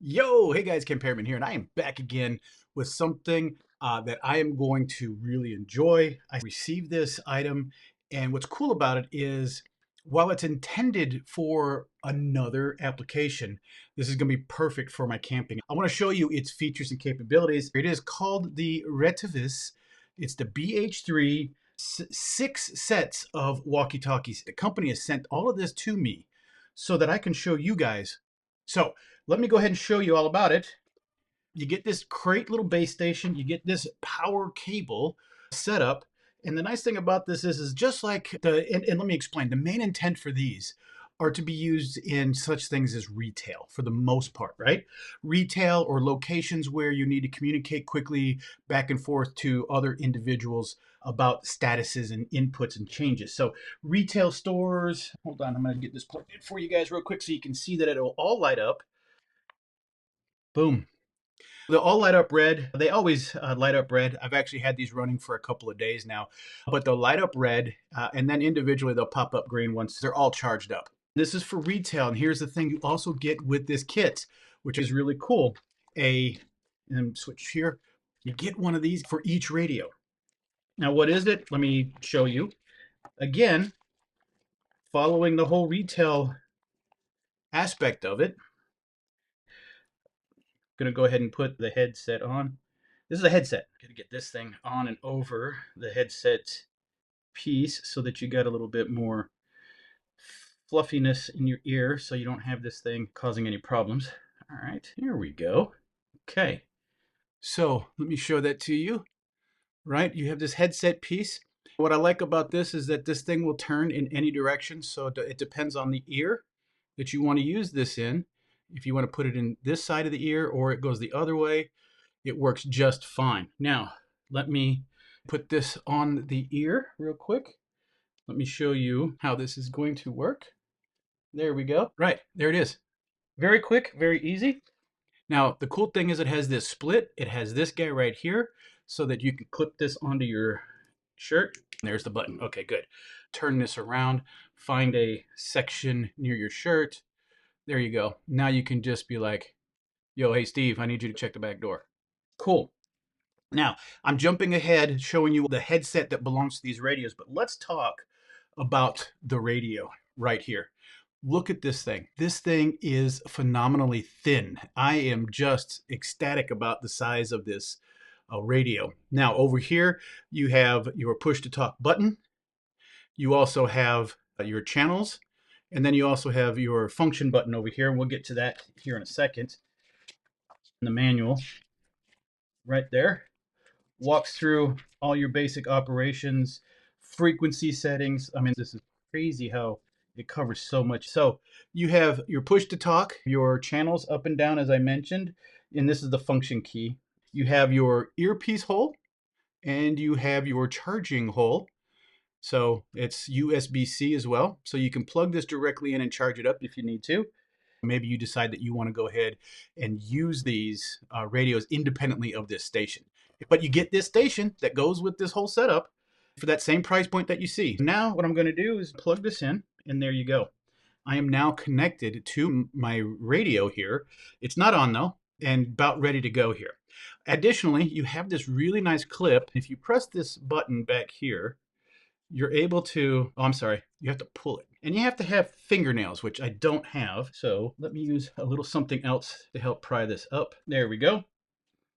Yo, hey guys, Ken Perriman here, and I am back again with something that I am going to really enjoy. I received this item, and what's cool about it is while it's intended for another application, this is going to be perfect for my camping. I want to show you its features and capabilities. It is called the Retivis. It's the BH3 six sets of walkie-talkies. The company has sent all of this to me so that I can show you guys. So let me go ahead and show you all about it. You get this great little base station, you get this power cable setup. And the nice thing about this is just like and let me explain, the main intent for these are to be used in such things as retail for the most part, right? Retail or locations where you need to communicate quickly back and forth to other individuals about statuses and inputs and changes. So retail stores, hold on, I'm gonna get this plugged in for you guys real quick so you can see that it'll all light up. Boom. They'll all light up red. They always light up red. I've actually had these running for a couple of days now, but they'll light up red and then individually they'll pop up green once they're all charged up. This is for retail. And here's the thing you also get with this kit, which is really cool. And switch here. You get one of these for each radio. Now, what is it? Let me show you. Again, following the whole retail aspect of it, I'm going to go ahead and put the headset on. This is a headset. Got to get this thing on and over the headset piece so that you got a little bit more fluffiness in your ear so you don't have this thing causing any problems. All right, here we go. Okay, so let me show that to you. Right, you have this headset piece. What I like about this is that this thing will turn in any direction, so it depends on the ear that you want to use this in. If you want to put it in this side of the ear or it goes the other way, it works just fine. Now, let me put this on the ear real quick. Let me show you how this is going to work. There we go. Right, there it is. Very quick, very easy. Now, the cool thing is it has this split. It has this guy right here so that you can clip this onto your shirt. There's the button. Okay, good. Turn this around, find a section near your shirt. There you go. Now you can just be like, yo, hey, Steve, I need you to check the back door. Cool. Now, I'm jumping ahead, showing you the headset that belongs to these radios, but let's talk about the radio right here. Look at this thing. This thing is phenomenally thin. I am just ecstatic about the size of this radio. Now, over here, you have your push to talk button. You also have your channels, and then you also have your function button over here, and we'll get to that here in a second. In the manual, right there, walks through all your basic operations, frequency settings. I mean, this is crazy how it covers so much. So you have your push to talk, your channels up and down, as I mentioned, and this is the function key. You have your earpiece hole and you have your charging hole. So it's USB-C as well. So you can plug this directly in and charge it up if you need to. Maybe you decide that you want to go ahead and use these radios independently of this station. But you get this station that goes with this whole setup for that same price point that you see. Now what I'm going to do is plug this in, and there you go. I am now connected to my radio here. It's not on though, and about ready to go here. Additionally, you have this really nice clip. If you press this button back here, you're able to, oh, I'm sorry, you have to pull it. And you have to have fingernails, which I don't have. So let me use a little something else to help pry this up. There we go.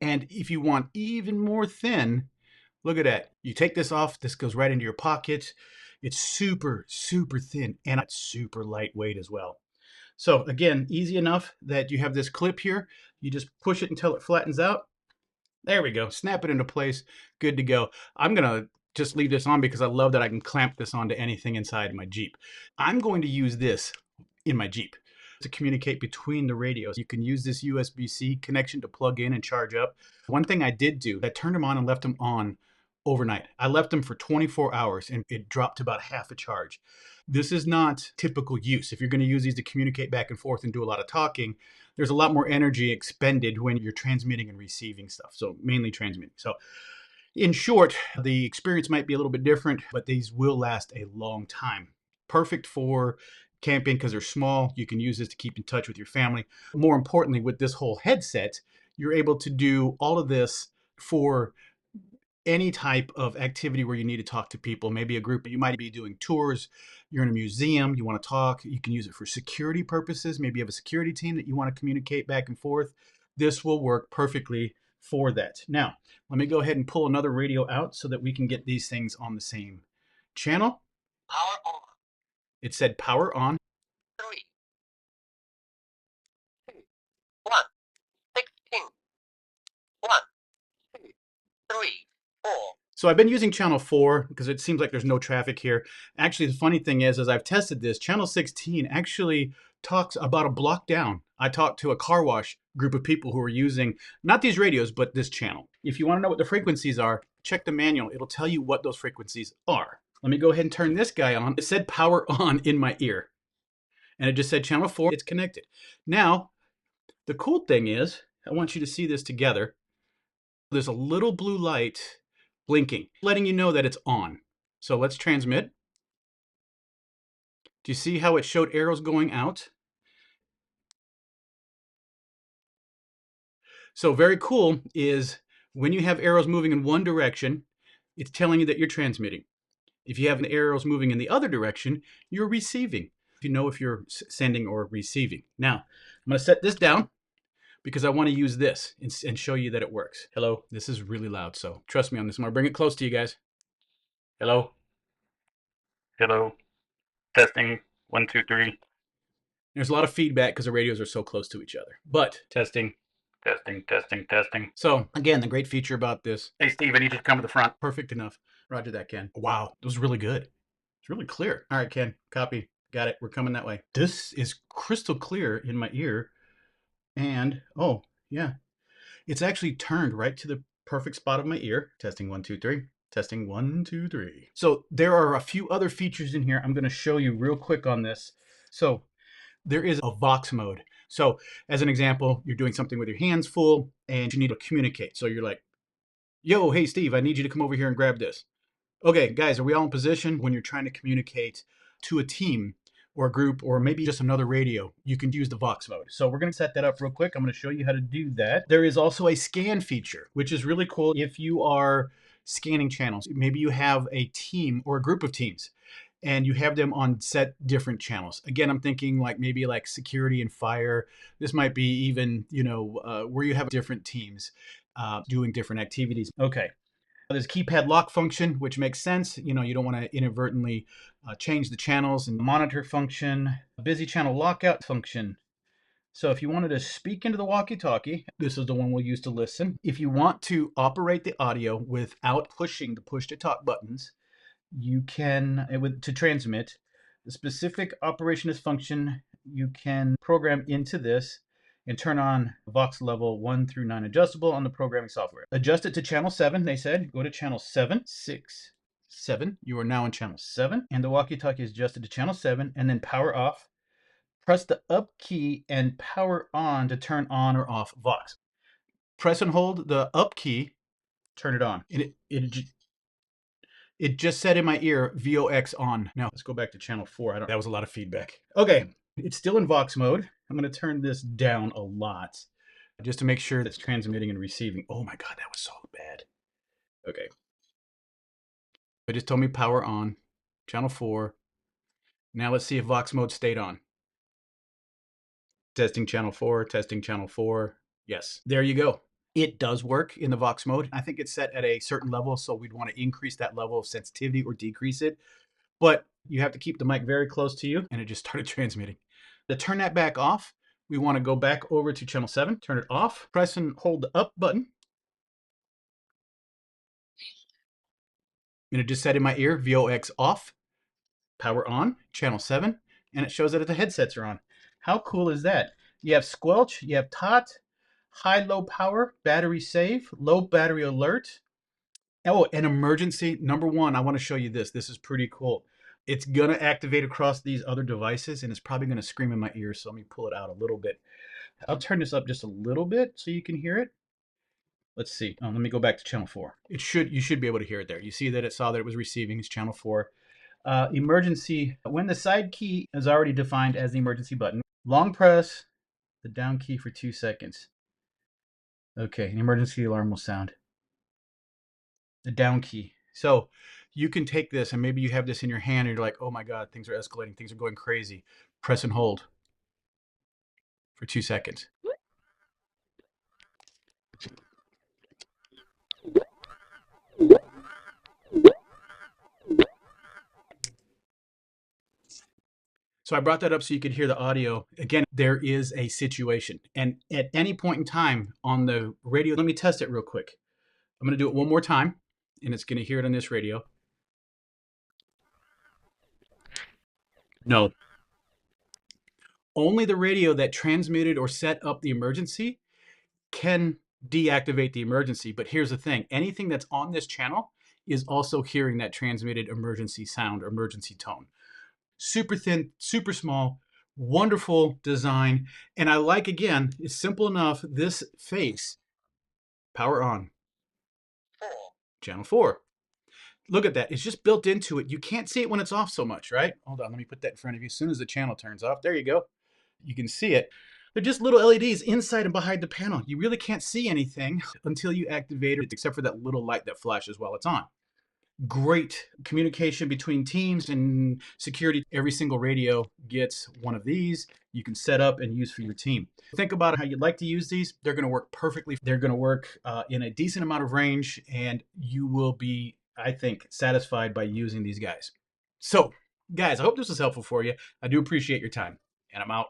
And if you want even more thin, look at that. You take this off, this goes right into your pocket. It's super, super thin, and it's super lightweight as well. So again, easy enough that you have this clip here. You just push it until it flattens out. There we go. Snap it into place. Good to go. I'm going to just leave this on because I love that I can clamp this onto anything inside my Jeep. I'm going to use this in my Jeep to communicate between the radios. You can use this USB-C connection to plug in and charge up. One thing I did do, I turned them on and left them on overnight. I left them for 24 hours and it dropped to about half a charge. This is not typical use. If you're going to use these to communicate back and forth and do a lot of talking, there's a lot more energy expended when you're transmitting and receiving stuff. So mainly transmitting. So in short, the experience might be a little bit different, but these will last a long time. Perfect for camping because they're small. You can use this to keep in touch with your family. More importantly, with this whole headset, you're able to do all of this for any type of activity where you need to talk to people, maybe a group. You might be doing tours, you're in a museum, you want to talk. You can use it for security purposes. Maybe you have a security team that you want to communicate back and forth. This will work perfectly for that. Now, let me go ahead and pull another radio out so that we can get these things on the same channel. Power on. It said power on. 3, 2, 1, 16, 1, 2, 3, 4. So I've been using channel 4 because it seems like there's no traffic here. Actually, the funny thing is, as I've tested this, channel 16 actually talks about a block down. I talked to a car wash group of people who are using not these radios, but this channel. If you want to know what the frequencies are, check the manual. It'll tell you what those frequencies are. Let me go ahead and turn this guy on. It said power on in my ear, and it just said channel 4. It's connected. Now, the cool thing is, I want you to see this together. There's a little blue light blinking, letting you know that it's on. So let's transmit. Do you see how it showed arrows going out? So very cool is when you have arrows moving in one direction, it's telling you that you're transmitting. If you have arrows moving in the other direction, you're receiving. You know if you're sending or receiving. Now, I'm going to set this down because I want to use this and show you that it works. Hello, this is really loud, so trust me on this. I'm going to bring it close to you guys. Hello. Hello. Testing. 1, 2, 3. There's a lot of feedback because the radios are so close to each other. But testing, testing, testing, testing. So again, the great feature about this. Hey, Steve, I need you to come to the front. Perfect enough. Roger that, Ken. Wow, it was really good. It's really clear. All right, Ken, copy. Got it. We're coming that way. This is crystal clear in my ear. And, oh, yeah. It's actually turned right to the perfect spot of my ear. Testing 1, 2, 3. Testing 1, 2, 3. So there are a few other features in here I'm going to show you real quick on this. So there is a Vox mode. So as an example, you're doing something with your hands full and you need to communicate. So you're like, yo, hey, Steve, I need you to come over here and grab this. Okay, guys, are we all in position? When you're trying to communicate to a team or a group or maybe just another radio, you can use the Vox mode. So we're going to set that up real quick. I'm going to show you how to do that. There is also a scan feature, which is really cool if you are scanning channels. Maybe you have a team or a group of teams and you have them on set different channels. Again, I'm thinking like maybe like security and fire. This might be even, where you have different teams doing different activities. Okay. There's a keypad lock function, which makes sense. You don't want to inadvertently change the channels, and monitor function, busy channel lockout function. So if you wanted to speak into the walkie-talkie, this is the one we'll use to listen. If you want to operate the audio without pushing the push-to-talk buttons, you can, to transmit, the specific operationist function you can program into this and turn on Vox level 1 through 9 adjustable on the programming software. Adjust it to channel 7, they said. Go to channel 7, 6, 7. You are now in channel 7, and the walkie-talkie is adjusted to channel 7, and then power off. Press the up key and power on to turn on or off Vox. Press and hold the up key, turn it on. And it just said in my ear, VOX on. Now let's go back to channel 4. That was a lot of feedback. Okay, it's still in Vox mode. I'm going to turn this down a lot just to make sure that's transmitting and receiving. Oh my God, that was so bad. Okay. It just told me power on, channel 4. Now let's see if Vox mode stayed on. Testing channel 4, testing channel 4. Yes, there you go. It does work in the Vox mode. I think it's set at a certain level, so we'd want to increase that level of sensitivity or decrease it. But you have to keep the mic very close to you, and it just started transmitting. To turn that back off, we want to go back over to channel 7, turn it off, press and hold the up button. And it just said in my ear, VOX off, power on, channel 7, and it shows that the headsets are on. How cool is that? You have squelch, you have tot, high, low power, battery save, low battery alert. Oh, an emergency. Number 1, I want to show you this. This is pretty cool. It's going to activate across these other devices, and it's probably going to scream in my ear, so let me pull it out a little bit. I'll turn this up just a little bit so you can hear it. Let's see. Let me go back to channel 4. You should be able to hear it there. You see that it saw that it was receiving. It's channel 4. Emergency, when the side key is already defined as the emergency button, long press the down key for 2 seconds. Okay, an emergency alarm will sound. The down key. So you can take this and maybe you have this in your hand and you're like, oh my God, things are escalating, things are going crazy. Press and hold for 2 seconds. So I brought that up so you could hear the audio. Again, there is a situation. And at any point in time on the radio, let me test it real quick. I'm going to do it one more time, and it's going to hear it on this radio. No, only the radio that transmitted or set up the emergency can deactivate the emergency. But here's the thing, anything that's on this channel is also hearing that transmitted emergency sound, emergency tone. Super thin, super small, wonderful design. And I like, again, it's simple enough. This face, power on, channel 4. Look at that. It's just built into it. You can't see it when it's off so much, right? Hold on, let me put that in front of you. As soon as the channel turns off, there you go. You can see it. They're just little LEDs inside and behind the panel. You really can't see anything until you activate it, except for that little light that flashes while it's on. Great communication between teams and security. Every single radio gets one of these you can set up and use for your team. Think about how you'd like to use these. They're going to work perfectly. They're going to work in a decent amount of range, and you will be, I think, satisfied by using these guys. So, guys, I hope this was helpful for you. I do appreciate your time, and I'm out.